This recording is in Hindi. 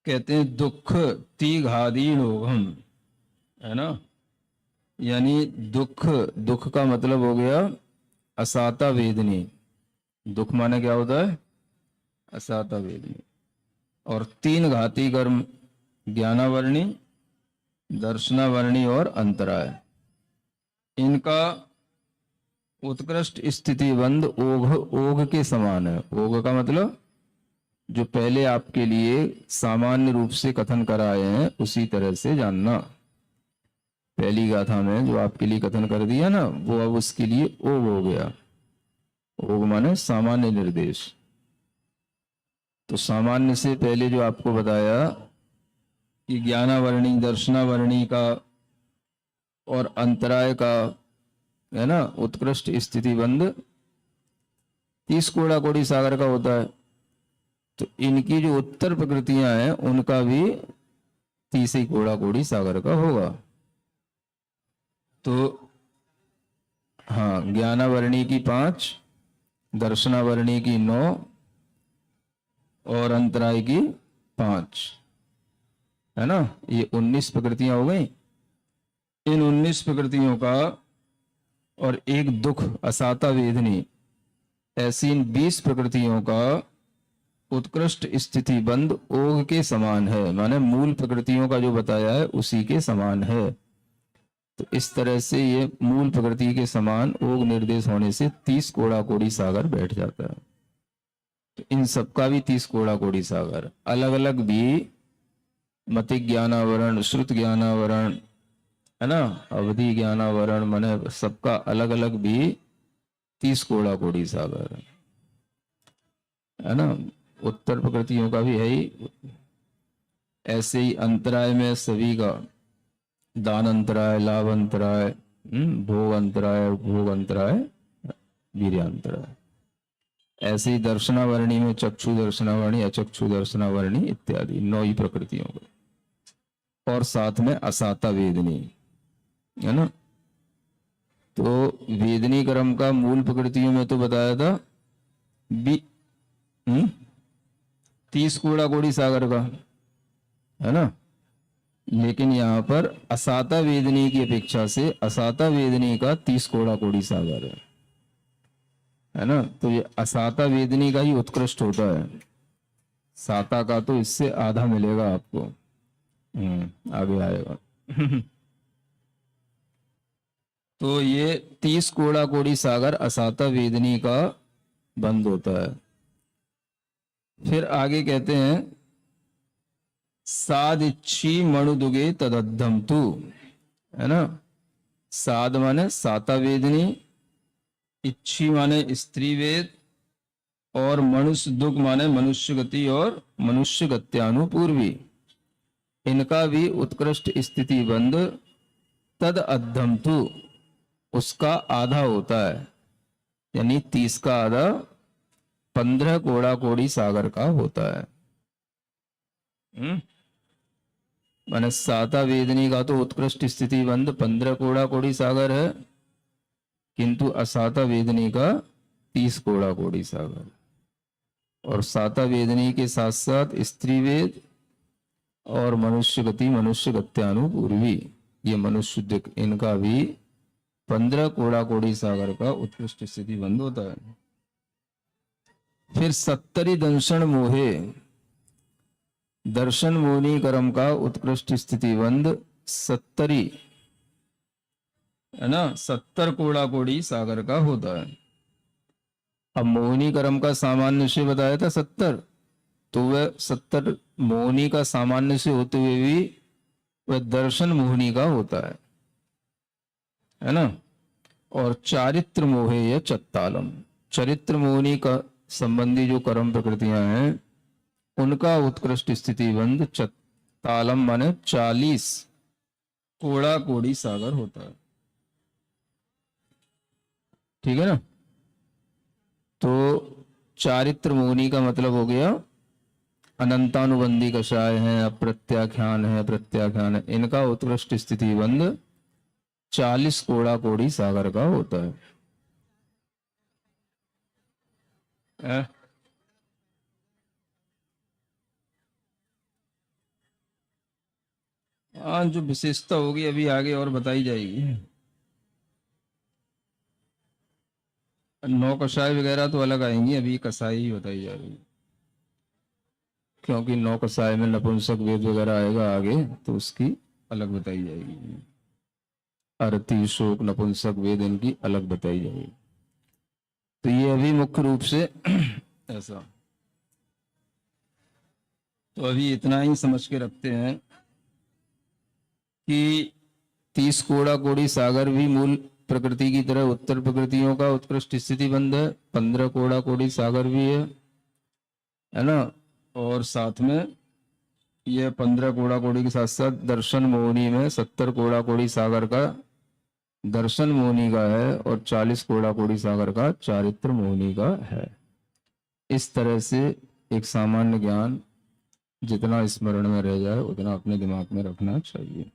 कहते हैं दुख तीघादी लोभम, है ना। यानी दुख, दुख का मतलब हो गया असाता वेदनी। दुख माने क्या होता है? असाता वेदनी। और तीन घाती कर्म, ज्ञानावरणी, दर्शनावरणी और अंतराय, इनका उत्कृष्ट स्थिति बंद ओघ, ओघ के समान है। ओघ का मतलब जो पहले आपके लिए सामान्य रूप से कथन कराए हैं उसी तरह से जानना। पहली गाथा में जो आपके लिए कथन कर दिया ना, वो अब उसके लिए ओघ हो गया। ओघ माने सामान्य निर्देश। तो सामान्य से पहले जो आपको बताया कि ज्ञानावरणी, दर्शनावरणी का और अंतराय का, है ना, उत्कृष्ट स्थिति बंद 30 कोड़ा कोड़ी सागर का होता है। तो इनकी जो उत्तर प्रकृतियां हैं उनका भी 30 ही कोड़ा कोड़ी सागर का होगा। तो हाँ, ज्ञानावरणी की 5, दर्शनावरणी की 9 और अंतराय की 5, है ना। ये 19 प्रकृतियां हो गई। इन 19 प्रकृतियों का और एक दुख असाता वेदनी, ऐसी इन 20 प्रकृतियों का उत्कृष्ट स्थिति बंद ओघ के समान है। माने मूल प्रकृतियों का जो बताया है उसी के समान है। तो इस तरह से ये मूल प्रकृति के समान ओघ निर्देश होने से 30 कोड़ा कोड़ी सागर बैठ जाता है। तो इन सबका भी 30 कोड़ा कोड़ी सागर, अलग अलग भी मति ज्ञानावरण, श्रुत ज्ञानावरण, है ना, अवधि ज्ञानावरण, माने सबका अलग अलग भी 30 कोड़ा कोड़ी सागर, है ना। उत्तर प्रकृतियों का भी है ही। ऐसे ही अंतराय में सभी का दान अंतराय, लाभ अंतराय, भोग अंतराय, उपभोग अंतराय, वीर्यांतराय। ऐसे ही दर्शनावरणी में चक्षु दर्शनावरणी, अचक्षु दर्शनावरणी इत्यादि 9 ही प्रकृतियों को। और साथ में असाता वेदनी, है ना। तो वेदनी कर्म का मूल प्रकृतियों में तो बताया था 30 कूड़ा कोड़ी सागर का, है ना। लेकिन यहां पर असाता वेदनी की अपेक्षा से असाता वेदनी का 30 कोड़ा कोड़ी सागर है ना। तो ये असाता वेदनी का ही उत्कृष्ट होता है। साता का तो इससे आधा मिलेगा आपको, आगे आएगा। तो ये 30 कोड़ा कोड़ी सागर असाता वेदनी का बंद होता है। फिर आगे कहते हैं साद इच्छी मणुदुगे तदद्धम तू, है ना। साद माने साता वेदनी, इच्छी माने स्त्री वेद, और मनुष्य दुख माने मनुष्य गति और मनुष्य गत्यानुपूर्वी, इनका भी उत्कृष्ट स्थिति बंद तद अद्धम तू, उसका आधा होता है। यानी 30 का आधा 15 कोड़ा कोड़ी सागर का होता है। माने साता वेदनी का तो उत्कृष्ट स्थिति बंद 15 कोड़ा कोड़ी सागर है, किंतु असाता वेदनी का 30 कोड़ा कोड़ी सागर। और साता वेदनी के साथ साथ स्त्री वेद और मनुष्य गति, मनुष्य गत्यानुपूर्वी, ये मनुष्य दिक, इनका भी 15 कोड़ा कोड़ी सागर का उत्कृष्ट स्थिति बंद होता है। फिर 70 दंशन मोहे, दर्शन मोहनी कर्म का उत्कृष्ट स्थिति बंद 70, है ना, 70 कोड़ा कोड़ी सागर का होता है। अब मोहनी कर्म का सामान्य से बताया था 70, तो वह 70 मोहनी का सामान्य से होते हुए भी वह दर्शन मोहनी का होता है ना। और चारित्र मोहे या चत्तालम, चरित्र मोहनी का संबंधी जो कर्म प्रकृतियां हैं उनका उत्कृष्ट स्थिति बंद चत्तालम माने 40 कोड़ा कोड़ी सागर होता है। ठीक है ना। तो चारित्र मोहनी का मतलब हो गया अनंतानुबंधी कषाय है, अप्रत्याख्यान है, प्रत्याख्यान है, इनका उत्कृष्ट स्थिति बंद 40 कोड़ा कोड़ी सागर का होता है। हाँ, जो विशेषता होगी अभी आगे और बताई जाएगी। नौ कषाय वगैरह तो अलग आएंगी, अभी कसाई ही बताई जा रही है, क्योंकि नौ कसाय में नपुंसक वेद वगैरह आएगा आगे, तो उसकी अलग बताई जाएगी। अरति, शोक, नपुंसक वेद इनकी अलग बताई जाएगी। तो ये अभी मुख्य रूप से ऐसा। तो अभी इतना ही समझ के रखते हैं कि 30 कोड़ा कोड़ी सागर भी मूल प्रकृति की तरह उत्तर प्रकृतियों का उत्कृष्ट स्थिति बंद है। 15 कोड़ा कोड़ी सागर भी है ना। और साथ में ये 15 कोड़ा कोड़ी के साथ साथ दर्शन मोहनी में 70 कोड़ा कोड़ी सागर का दर्शन मोहनी का है, और 40 कोड़ा कोड़ी सागर का चारित्र मोहनी का है। इस तरह से एक सामान्य ज्ञान जितना स्मरण में रह जाए उतना अपने दिमाग में रखना चाहिए।